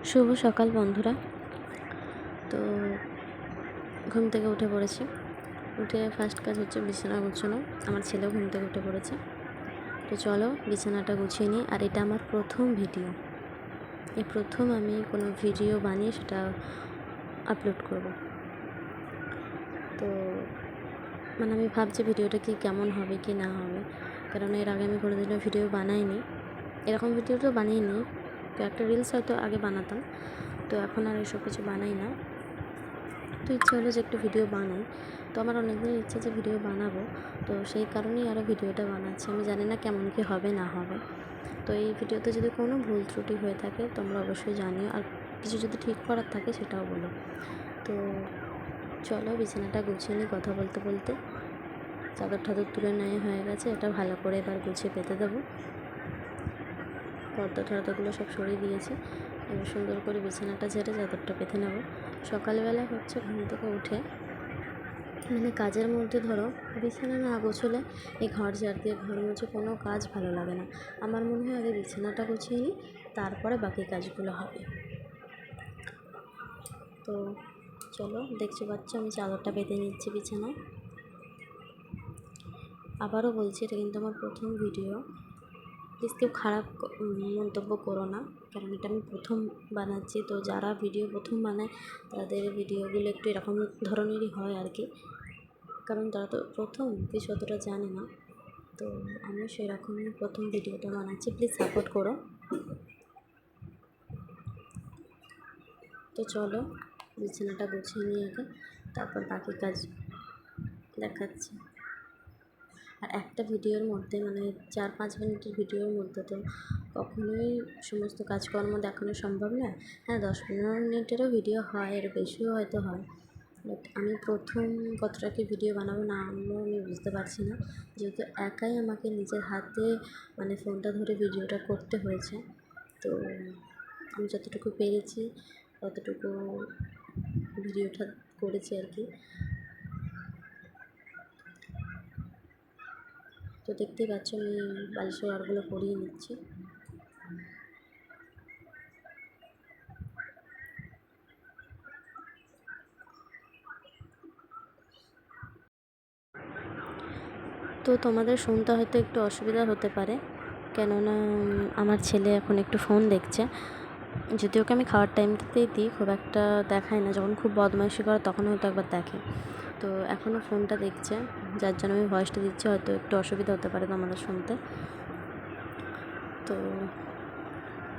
শুভ সকাল বন্ধুরা। তো ঘুম থেকে উঠে পড়েছি। উঠে ফার্স্ট কাজ হচ্ছে বিছানা গুছানো। আমার ছেলেও ঘুম থেকে উঠে পড়েছে। তো চলো বিছানাটা গুছিয়ে নিই। আর এটা আমার প্রথম ভিডিও। এই প্রথম আমি কোনো ভিডিও বানিয়ে সেটা আপলোড করব। তো আমি ভাবছি ভিডিওটা কি কেমন হবে কি না হবে, কারণ এর আগে আমি কোনোদিনও ভিডিও বানাইনি। এরকম ভিডিও তো বানিয়ে তো একটা রিলস হয়তো আগে বানাতাম, তো এখন আর এসব কিছু বানাই না। তো ইচ্ছে হলো যে একটু ভিডিও বানাই। তো আমার অনেকদিন ইচ্ছে যে ভিডিও বানাবো, তো সেই কারণেই আরও ভিডিওটা বানাচ্ছি। আমি জানি না কেমন কি হবে না হবে। তো এই ভিডিওতে যদি কোনো ভুল ত্রুটি হয়ে থাকে তোমরা অবশ্যই জানিও, আর কিছু যদি ঠিক করার থাকে সেটাও বলো। তো চলো বিছানাটা গুছিয়ে নিই কথা বলতে বলতে। চাদর ঠাদর তুলে নেওয়া হয়ে গেছে, এটা ভালো করে এবার গুছিয়ে পেতে দেবো। পর্দা টর্দাগুলো সব সরিয়ে দিয়েছি। এবার সুন্দর করে বিছানাটা ঝেড়ে চাদরটা পেতে নেব। সকালবেলা হচ্ছে ঘুম থেকে উঠে কাজের মধ্যে ধরো বিছানা না গোছলে এই ঘর ঝাড় দিয়ে ঘর মুছে কোনো কাজ ভালো লাগে না। আমার মনে হয় আগে বিছানাটা গুছিয়ে নিই, তারপরে বাকি কাজগুলো হবে। তো চলো, দেখতে পাচ্ছ আমি চাদরটা পেতে নিচ্ছি বিছানায়। আবারও বলছি, এটা কিন্তু আমার প্রথম ভিডিও। প্লিজ কেউ খারাপ মন্তব্য করো না, কারণ এটা আমি প্রথম বানাচ্ছি। তো যারা ভিডিও প্রথম বানায় তাদের ভিডিওগুলো একটু এরকম ধরনেরই হয় আর কি, কারণ তারা তো প্রথম কিছু অতটা জানে না। তো আমি সেরকমই প্রথম ভিডিওটা বানাচ্ছি, প্লিজ সাপোর্ট করো। তো চলো বিছানাটা গুছিয়ে নিয়ে আগে, তারপর বাকি কাজ দেখাচ্ছি। আর একটা ভিডিওর মধ্যে 4-5 মিনিটের ভিডিওর মধ্যে তো কখনোই সমস্ত কাজকর্ম দেখানো সম্ভব না। হ্যাঁ, 10-15 মিনিটেরও ভিডিও হয়, এর বেশিও হয়তো হয়। বাট আমি প্রথম কতটা কি ভিডিও বানাবো না আমি বুঝতে পারছি না, যেহেতু একাই আমাকে নিজের হাতে ফোনটা ধরে ভিডিওটা করতে হয়েছে। তো আমি যতটুকু পেরেছি ততটুকু ভিডিওটা করেছি আর কি। তো দেখতেই পাচ্ছ আমি বালিশের ওয়ারগুলো পরিয়ে নিচ্ছি। তো তোমাদের শুনতে হয়তো একটু অসুবিধা হতে পারে, কেননা আমার ছেলে এখন একটু ফোন দেখছে। যদি ওকে আমি খাওয়ার টাইমটাতেই দিই, খুব একটা দেখাই না। যখন খুব বদমাইশি করে তখন হয়তো একবার দেখে। তো এখনও ফোনটা দেখছে, যার জন্য আমি ভয়েসটা দিচ্ছি। হয়তো একটু অসুবিধা হতে পারে তোমাদের শুনতে। তো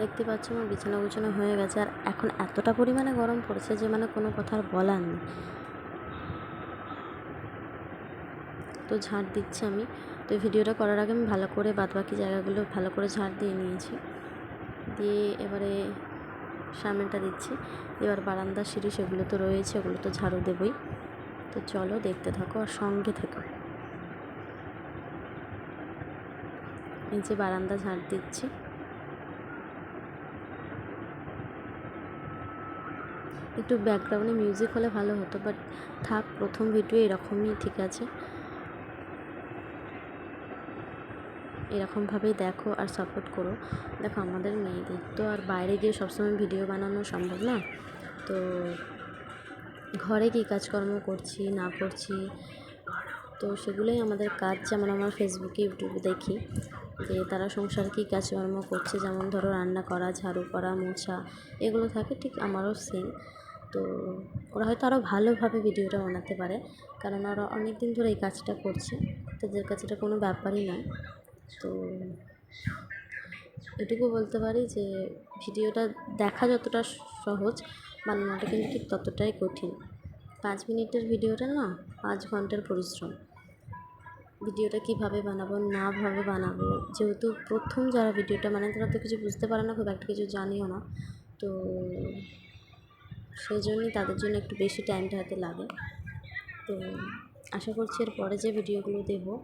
দেখতে পাচ্ছ আমার বিছানা গুছানো হয়ে গেছে। আর এখন এতটা পরিমাণে গরম পড়েছে যে কোনো কথা আর বলার নেই। তো ঝাড় দিচ্ছি আমি। তো ভিডিওটা করার আগে আমি ভালো করে বাদবাকি জায়গাগুলো ভালো করে ঝাড় দিয়ে নিয়েছি। দিয়ে এবারে সামনেটা দিচ্ছি। এবার বারান্দার সিঁড়ি সেগুলো তো রয়েছে, ওগুলো তো ঝাড়ু দেবই। তো চলো দেখতে থাকো আর সঙ্গে থেকো। এই যে বারান্দা ঝাড় দিচ্ছি। একটু ব্যাকগ্রাউন্ডে মিউজিক হলে ভালো হতো, বাট থাক, প্রথম ভিডিও এরকমই ঠিক আছে। এরকমভাবেই দেখো আর সাপোর্ট করো। দেখো, আমাদের মেয়েদের তো আর বাইরে গিয়ে সবসময় ভিডিও বানানো সম্ভব না। তো ঘরে কী কাজকর্ম করছি না করছি, তো সেগুলোই আমাদের কাজ। যেমন আমার ফেসবুকে ইউটিউবে দেখি যে তারা সংসারে কী কাজকর্ম করছে, যেমন ধরো রান্না করা, ঝাড়ু করা, মোছা, এগুলো থাকে। ঠিক আমারও সেম। তো ওরা হয়তো আরও ভালোভাবে ভিডিওটা বানাতে পারে, কারণ ওরা অনেক দিন ধরে এই কাজটা করছে। তাদের কাছে এটা কোনো ব্যাপারই নয়। তো এটুকু বলতে পারি যে ভিডিওটা দেখা যতটা সহজ, বানানোটা কিন্তু ঠিক ততটাই কঠিন। 5 মিনিটের ভিডিওটা না 5 ঘন্টার পরিশ্রম। ভিডিওটা কীভাবে বানাবো নাভাবে বানাবো, যেহেতু প্রথম যারা ভিডিওটা বানায় তারা তো কিছু বুঝতে পারে না, খুব একটা কিছু জানিও না। তো সেই জন্যই তাদের জন্য একটু বেশি টাইমটা হাতে লাগে। তো আশা করছি এর পরে যে ভিডিওগুলো দেবো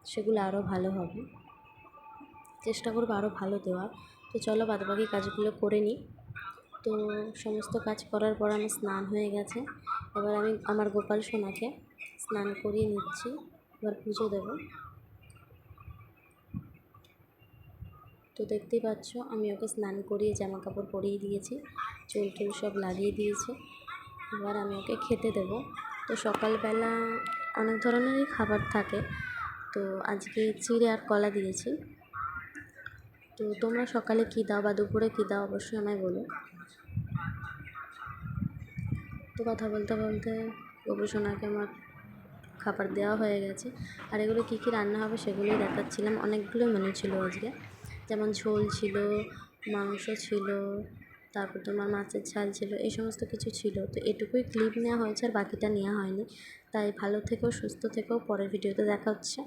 সেগুলো আরও ভালো হবে, চেষ্টা করবো আরও ভালো দেওয়ার। তো চলো বাদবাকি কাজগুলো করে নিই। তো সমস্ত কাজ করার পর আমার স্নান হয়ে গেছে। এবার আমি আমার গোপাল সোনাকে স্নান করিয়ে নিচ্ছি, এবার পুজো দেবো। তো দেখতেই পাচ্ছ আমি ওকে স্নান করিয়ে জামা কাপড় পরিয়ে দিয়েছি, চুল টুল সব লাগিয়ে দিয়েছি। এবার আমি ওকে খেতে দেবো। তো সকালবেলা অনেক ধরনেরই খাবার থাকে, তো আজকে চিড়ে আর কলা দিয়েছি। তো তোমরা সকালে কী দাও বা দুপুরে কী দাও অবশ্যই আমায় বলো। তো কথা বলতে বলতে গোপুসোনাকে আমার খাবার দেওয়া হয়ে গেছে। আর এগুলো কী কী রান্না হবে সেগুলোই দেখাচ্ছিলাম। অনেকগুলো মেনু ছিল আজকে, যেমন ঝোল ছিল, মাংস ছিল, তারপর তোমার মাছের ঝাল ছিল, এই সমস্ত কিছু ছিল। তো এটুকুই ক্লিপ নেওয়া হয়েছে আর বাকিটা নেওয়া হয়নি। তাই ভালো থেকো, সুস্থ থেকো, পরের ভিডিওতে দেখা হচ্ছে।